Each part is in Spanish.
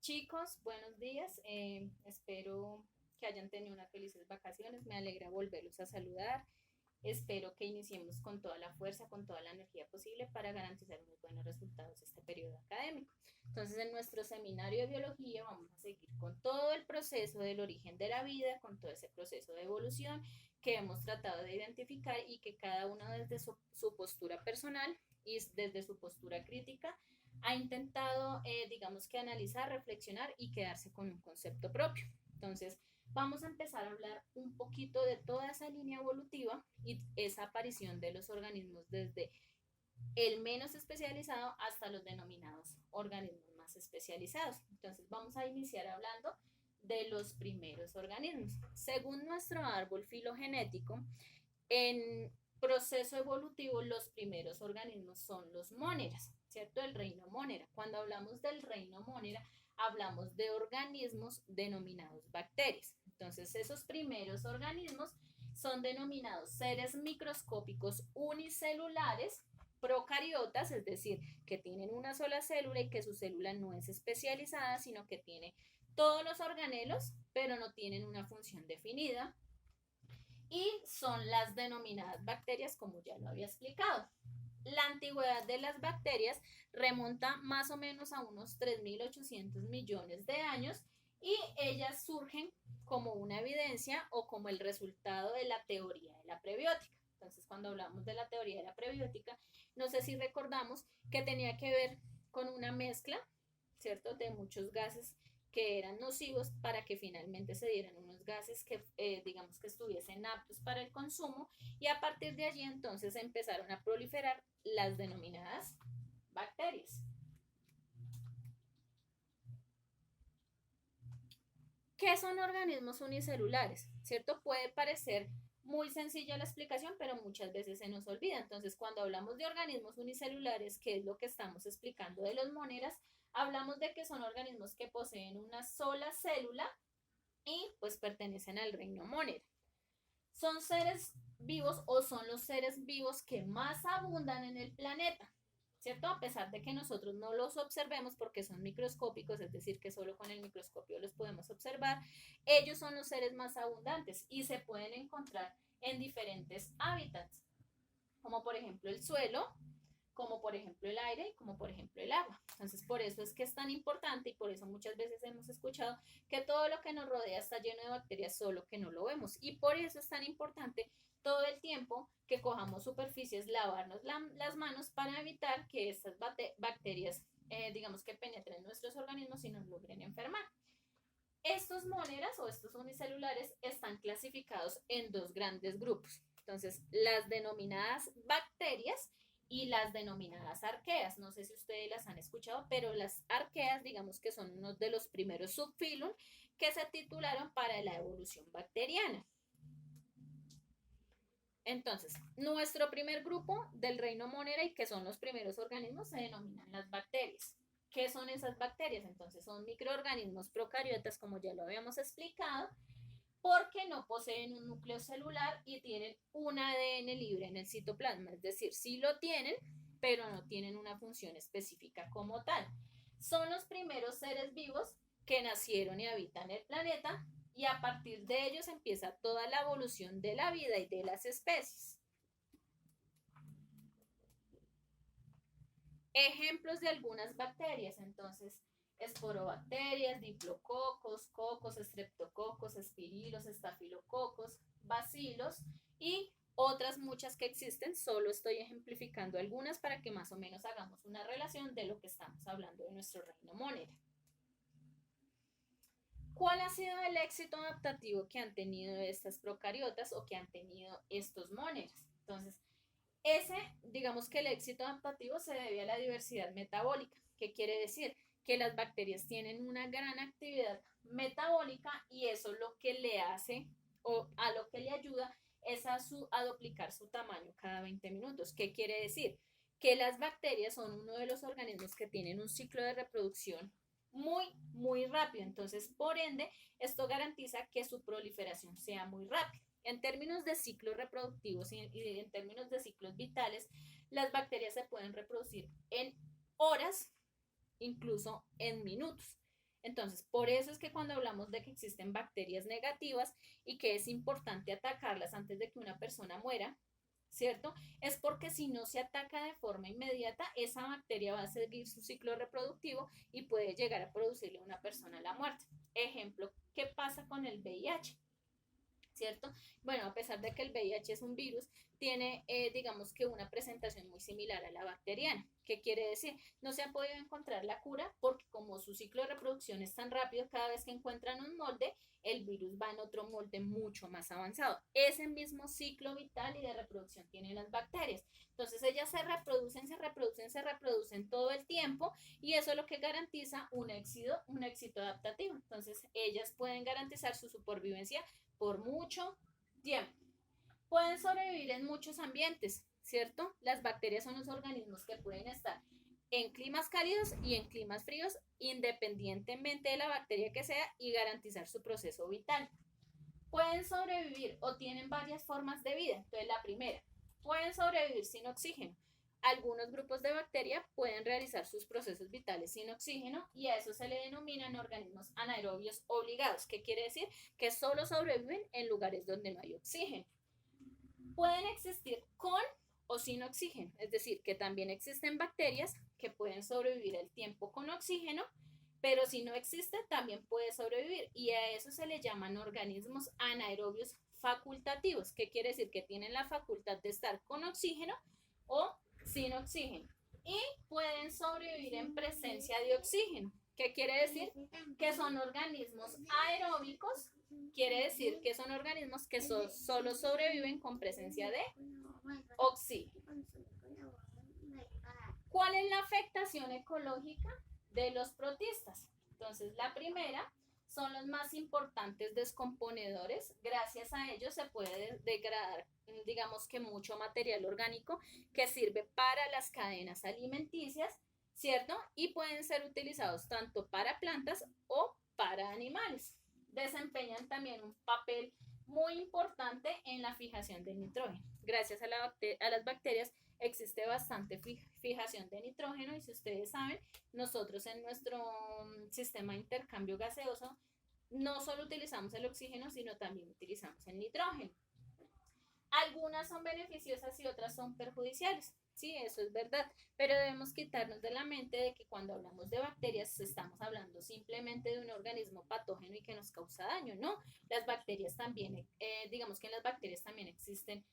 Chicos, buenos días. Espero que hayan tenido unas felices vacaciones. Me alegra volverlos a saludar. Espero que iniciemos con toda la fuerza, con toda la energía posible para garantizar muy buenos resultados este periodo académico. Entonces, en nuestro seminario de biología vamos a seguir con todo el proceso del origen de la vida, con todo ese proceso de evolución que hemos tratado de identificar y que cada uno desde su postura personal y desde su postura crítica ha intentado, digamos que analizar, reflexionar y quedarse con un concepto propio. Entonces, vamos a empezar a hablar un poquito de toda esa línea evolutiva y esa aparición de los organismos desde el menos especializado hasta los denominados organismos más especializados. Entonces, vamos a iniciar hablando de los primeros organismos. Según nuestro árbol filogenético, en proceso evolutivo, los primeros organismos son los móneras, ¿cierto? El reino mónera. Cuando hablamos del reino mónera, hablamos de organismos denominados bacterias. Entonces, esos primeros organismos son denominados seres microscópicos unicelulares, procariotas, es decir, que tienen una sola célula y que su célula no es especializada, sino que tiene todos los organelos, pero no tienen una función definida, y son las denominadas bacterias, como ya lo había explicado. La antigüedad de las bacterias remonta más o menos a unos 3.800 millones de años y ellas surgen como una evidencia o como el resultado de la teoría de la prebiótica. Entonces, cuando hablamos de la teoría de la prebiótica, no sé si recordamos que tenía que ver con una mezcla, ¿cierto?, de muchos gases que eran nocivos para que finalmente se dieran unos gases que, digamos, que estuviesen aptos para el consumo, y a partir de allí entonces empezaron a proliferar las denominadas bacterias. ¿Qué son organismos unicelulares? ¿Cierto? Puede parecer muy sencilla la explicación, pero muchas veces se nos olvida. Entonces, cuando hablamos de organismos unicelulares, ¿qué es lo que estamos explicando de los móneras? Hablamos de que son organismos que poseen una sola célula y pues pertenecen al reino mónera. Son seres vivos o son los seres vivos que más abundan en el planeta, ¿cierto? A pesar de que nosotros no los observemos porque son microscópicos, es decir, que solo con el microscopio los podemos observar, ellos son los seres más abundantes y se pueden encontrar en diferentes hábitats, como por ejemplo el suelo, como por ejemplo el aire y como por ejemplo el agua. Entonces, por eso es que es tan importante y por eso muchas veces hemos escuchado que todo lo que nos rodea está lleno de bacterias, solo que no lo vemos. Y por eso es tan importante todo el tiempo que cojamos superficies, lavarnos las manos para evitar que estas bacterias, digamos, que penetren en nuestros organismos y nos logren enfermar. Estos móneras o estos unicelulares están clasificados en dos grandes grupos. Entonces, las denominadas bacterias y las denominadas arqueas. No sé si ustedes las han escuchado, pero las arqueas, digamos que son uno de los primeros subfilum que se titularon para la evolución bacteriana. Entonces, nuestro primer grupo del reino monera, y que son los primeros organismos, se denominan las bacterias. ¿Qué son esas bacterias? Entonces, son microorganismos procariotas, como ya lo habíamos explicado, porque no poseen un núcleo celular y tienen un ADN libre en el citoplasma, es decir, sí lo tienen, pero no tienen una función específica como tal. Son los primeros seres vivos que nacieron y habitan el planeta, y a partir de ellos empieza toda la evolución de la vida y de las especies. Ejemplos de algunas bacterias, entonces, esporobacterias, diplococos, cocos, estreptococos, espirilos, estafilococos, bacilos y otras muchas que existen. Solo estoy ejemplificando algunas para que más o menos hagamos una relación de lo que estamos hablando de nuestro reino monera. ¿Cuál ha sido el éxito adaptativo que han tenido estas procariotas o que han tenido estos móneras? Entonces, digamos que el éxito adaptativo se debe a la diversidad metabólica. ¿Qué quiere decir? Que las bacterias tienen una gran actividad metabólica y eso lo que le hace o a lo que le ayuda es a duplicar su tamaño cada 20 minutos. ¿Qué quiere decir? Que las bacterias son uno de los organismos que tienen un ciclo de reproducción muy rápido. Entonces, por ende, esto garantiza que su proliferación sea muy rápida. En términos de ciclos reproductivos y en términos de ciclos vitales, las bacterias se pueden reproducir en horas, incluso en minutos. Entonces, por eso es que cuando hablamos de que existen bacterias negativas y que es importante atacarlas antes de que una persona muera, ¿cierto? Es porque si no se ataca de forma inmediata, esa bacteria va a seguir su ciclo reproductivo y puede llegar a producirle a una persona la muerte. Ejemplo, ¿qué pasa con el VIH? ¿Cierto? Bueno, a pesar de que el VIH es un virus, tiene, digamos que una presentación muy similar a la bacteriana. ¿Qué quiere decir? No se ha podido encontrar la cura porque como su ciclo de reproducción es tan rápido, cada vez que encuentran un molde, el virus va en otro molde mucho más avanzado. Ese mismo ciclo vital y de reproducción tienen las bacterias. Entonces ellas se reproducen, se reproducen, se reproducen todo el tiempo y eso es lo que garantiza un éxito adaptativo. Entonces ellas pueden garantizar su supervivencia por mucho tiempo. Pueden sobrevivir en muchos ambientes, ¿cierto? Las bacterias son los organismos que pueden estar en climas cálidos y en climas fríos, independientemente de la bacteria que sea, y garantizar su proceso vital. Pueden sobrevivir o tienen varias formas de vida. Entonces, la primera, pueden sobrevivir sin oxígeno. Algunos grupos de bacterias pueden realizar sus procesos vitales sin oxígeno y a eso se le denominan organismos anaerobios obligados, que quiere decir que solo sobreviven en lugares donde no hay oxígeno. Pueden existir con o sin oxígeno, es decir, que también existen bacterias que pueden sobrevivir el tiempo con oxígeno, pero si no existe también puede sobrevivir y a eso se le llaman organismos anaerobios facultativos, que quiere decir que tienen la facultad de estar con oxígeno o sin oxígeno y pueden sobrevivir en presencia de oxígeno. ¿Qué quiere decir? Que son organismos aeróbicos, quiere decir que son organismos que solo sobreviven con presencia de oxígeno. ¿Cuál es la afectación ecológica de los protistas? Entonces, la primera son los más importantes descomponedores. Gracias a ellos se puede degradar, digamos que mucho material orgánico que sirve para las cadenas alimenticias, ¿cierto? Y pueden ser utilizados tanto para plantas o para animales. Desempeñan también un papel muy importante en la fijación de nitrógeno. Gracias a las bacterias existe bastante fijación de nitrógeno y si ustedes saben, nosotros en nuestro sistema de intercambio gaseoso no solo utilizamos el oxígeno, sino también utilizamos el nitrógeno. Algunas son beneficiosas y otras son perjudiciales. Sí, eso es verdad, pero debemos quitarnos de la mente de que cuando hablamos de bacterias estamos hablando simplemente de un organismo patógeno y que nos causa daño, ¿no? Las bacterias también, digamos que en las bacterias también existen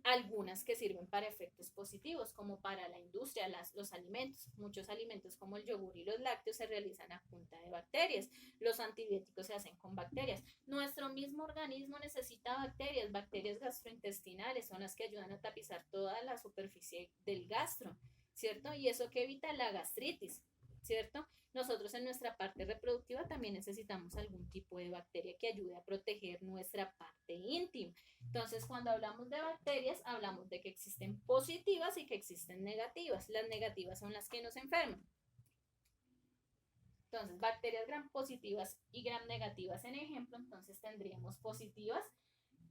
algunas que sirven para efectos positivos, como para la industria, los alimentos. Muchos alimentos como el yogur y los lácteos se realizan a punta de bacterias. Los antibióticos se hacen con bacterias. Nuestro mismo organismo necesita bacterias, bacterias gastrointestinales, son las que ayudan a tapizar toda la superficie del gastro, ¿cierto? Y eso que evita la gastritis, ¿cierto? Nosotros en nuestra parte reproductiva también necesitamos algún tipo de bacteria que ayude a proteger nuestra parte íntima. Entonces, cuando hablamos de bacterias, hablamos de que existen positivas y que existen negativas. Las negativas son las que nos enferman. Entonces, bacterias gram positivas y gram negativas en ejemplo, entonces tendríamos positivas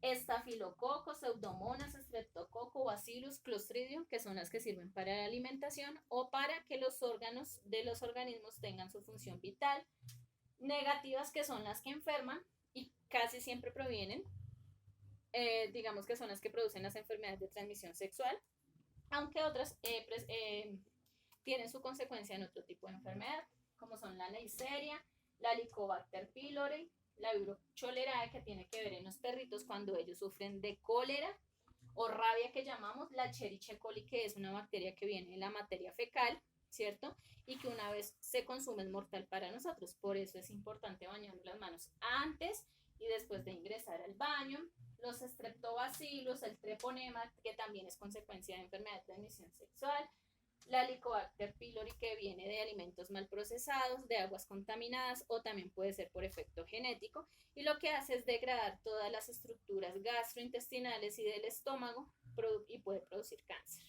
estafilococo, pseudomonas, streptococo, bacillus, clostridium, que son las que sirven para la alimentación o para que los órganos de los organismos tengan su función vital. Negativas, que son las que enferman y casi siempre provienen, digamos que son las que producen las enfermedades de transmisión sexual, aunque otras tienen su consecuencia en otro tipo de enfermedad, como son la Neisseria, la Helicobacter pylori, la Vibrio cholerae, que tiene que ver en los perritos cuando ellos sufren de cólera o rabia, que llamamos la Escherichia coli, que es una bacteria que viene en la materia fecal, ¿cierto? Y que una vez se consume es mortal para nosotros. Por eso es importante bañarnos las manos antes y después de ingresar al baño. Los streptobacillus, el treponema, que también es consecuencia de enfermedad de transmisión sexual, la Helicobacter pylori, que viene de alimentos mal procesados, de aguas contaminadas o también puede ser por efecto genético y lo que hace es degradar todas las estructuras gastrointestinales y del estómago y puede producir cáncer.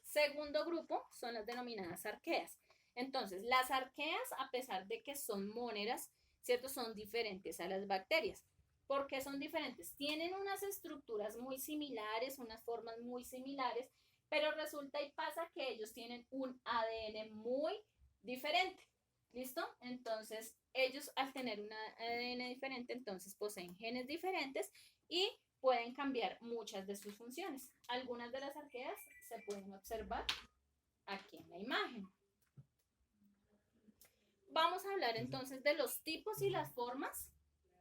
Segundo grupo son las denominadas arqueas. Entonces, las arqueas, a pesar de que son móneras, ¿cierto? Son diferentes a las bacterias. ¿Por qué son diferentes? Tienen unas estructuras muy similares, unas formas muy similares, pero resulta y pasa que ellos tienen un ADN muy diferente. ¿Listo? Entonces, ellos al tener un ADN diferente, entonces poseen genes diferentes y pueden cambiar muchas de sus funciones. Algunas de las arqueas se pueden observar aquí en la imagen. Vamos a hablar entonces de los tipos y las formas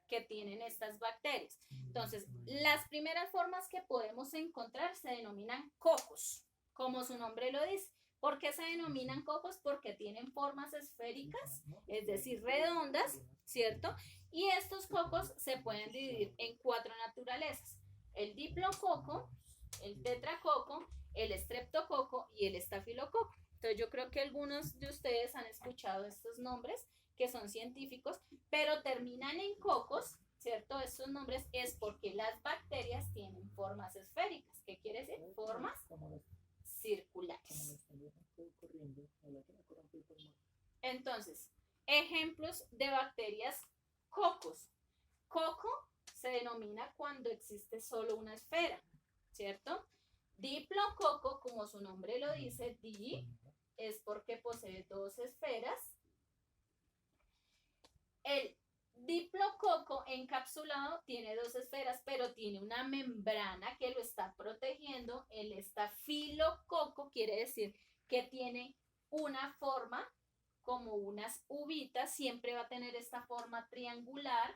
que tienen estas bacterias. Entonces, las primeras formas que podemos encontrar se denominan cocos, como su nombre lo dice. ¿Por qué se denominan cocos? Porque tienen formas esféricas, es decir, redondas, ¿cierto? Y estos cocos se pueden dividir en 4 naturalezas: el diplococo, el tetracoco, el estreptococo y el estafilococo. Entonces yo creo que algunos de ustedes han escuchado estos nombres que son científicos, pero terminan en cocos, ¿cierto? Estos nombres es porque las bacterias tienen formas esféricas. ¿Qué quiere decir? Formas circulares. Entonces, ejemplos de bacterias cocos. Coco se denomina cuando existe solo una esfera, ¿cierto? Diplococo, como su nombre lo dice, di, es porque posee 2 esferas. El diplococo encapsulado tiene 2 esferas, pero tiene una membrana que lo está protegiendo. El estafilococo quiere decir que tiene una forma como unas uvitas, siempre va a tener esta forma triangular.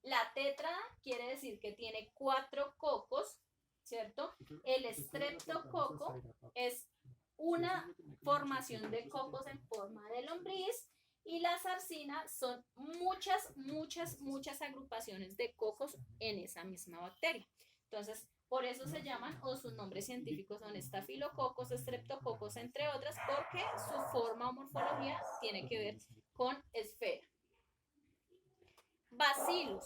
La tétrada quiere decir que tiene 4 cocos, ¿cierto? El estreptococo es una formación de cocos en forma de lombriz. Y la zarcina son muchas agrupaciones de cocos en esa misma bacteria. Entonces, por eso se llaman, o sus nombres científicos son estafilococos, estreptococos, entre otras, porque su forma o morfología tiene que ver con esfera. Bacilos.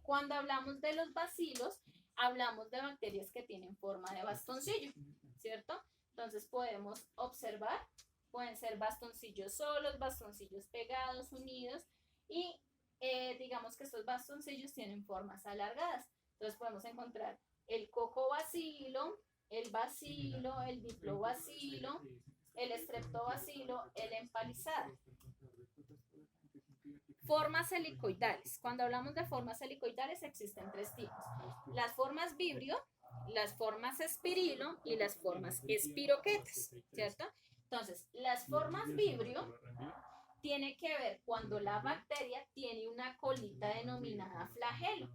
Cuando hablamos de los bacilos, hablamos de bacterias que tienen forma de bastoncillo, ¿cierto? Entonces podemos observar, pueden ser bastoncillos solos, bastoncillos pegados, unidos, y digamos que estos bastoncillos tienen formas alargadas. Entonces podemos encontrar el cocobacilo, el bacilo, el diplobacilo, el estreptobacilo, el empalizada. Formas helicoidales. Cuando hablamos de formas helicoidales existen 3 tipos: las formas vibrio, las formas espirilo y las formas espiroquetas, ¿cierto? Entonces, las formas vibrio tiene que ver cuando la bacteria tiene una colita denominada flagelo.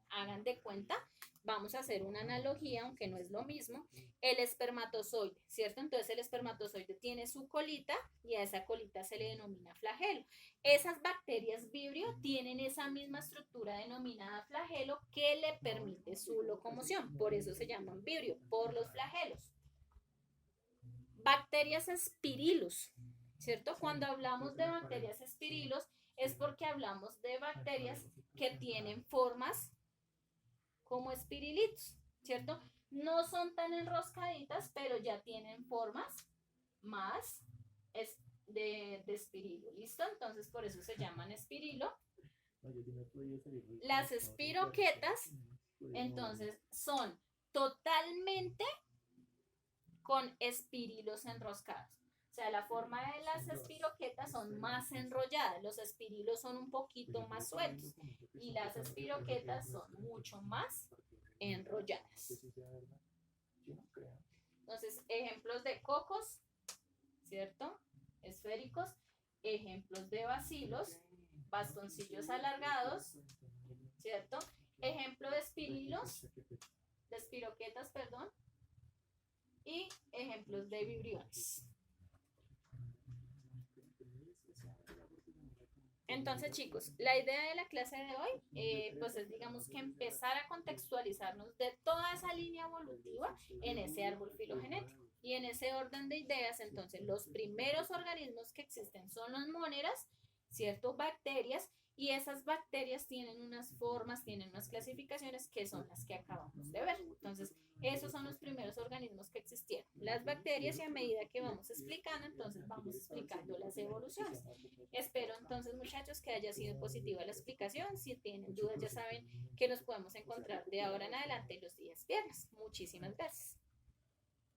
Hagan de cuenta, vamos a hacer una analogía, aunque no es lo mismo, el espermatozoide, ¿cierto? Entonces el espermatozoide tiene su colita y a esa colita se le denomina flagelo. Esas bacterias vibrio tienen esa misma estructura denominada flagelo que le permite su locomoción, por eso se llaman vibrio, por los flagelos. Bacterias espirilos, ¿cierto? Cuando hablamos de bacterias espirilos es porque hablamos de bacterias que tienen formas como espirilitos, ¿cierto? No son tan enroscaditas, pero ya tienen formas más de espirilo, ¿listo? Entonces por eso se llaman espirilo. Las espiroquetas, entonces, son totalmente con espirilos enroscados. O sea, la forma de las espiroquetas son más enrolladas, los espirilos son un poquito más sueltos y las espiroquetas son mucho más enrolladas. Entonces, ejemplos de cocos, ¿cierto? Esféricos, ejemplos de bacilos, bastoncillos alargados, ¿cierto? Ejemplo de espirilos, de espiroquetas, perdón, y ejemplos de vibriones. Entonces, chicos, la idea de la clase de hoy, pues es, digamos, que empezar a contextualizarnos de toda esa línea evolutiva en ese árbol filogenético. Y en ese orden de ideas, entonces, los primeros organismos que existen son los móneras, ¿cierto? Bacterias, y esas bacterias tienen unas formas, tienen unas clasificaciones que son las que acabamos de ver. Entonces, esos son los primeros organismos que existieron, las bacterias, y a medida que vamos explicando, entonces vamos explicando las evoluciones. Espero entonces, muchachos, que haya sido positiva la explicación. Si tienen dudas, ya saben que nos podemos encontrar de ahora en adelante los días viernes. Muchísimas gracias.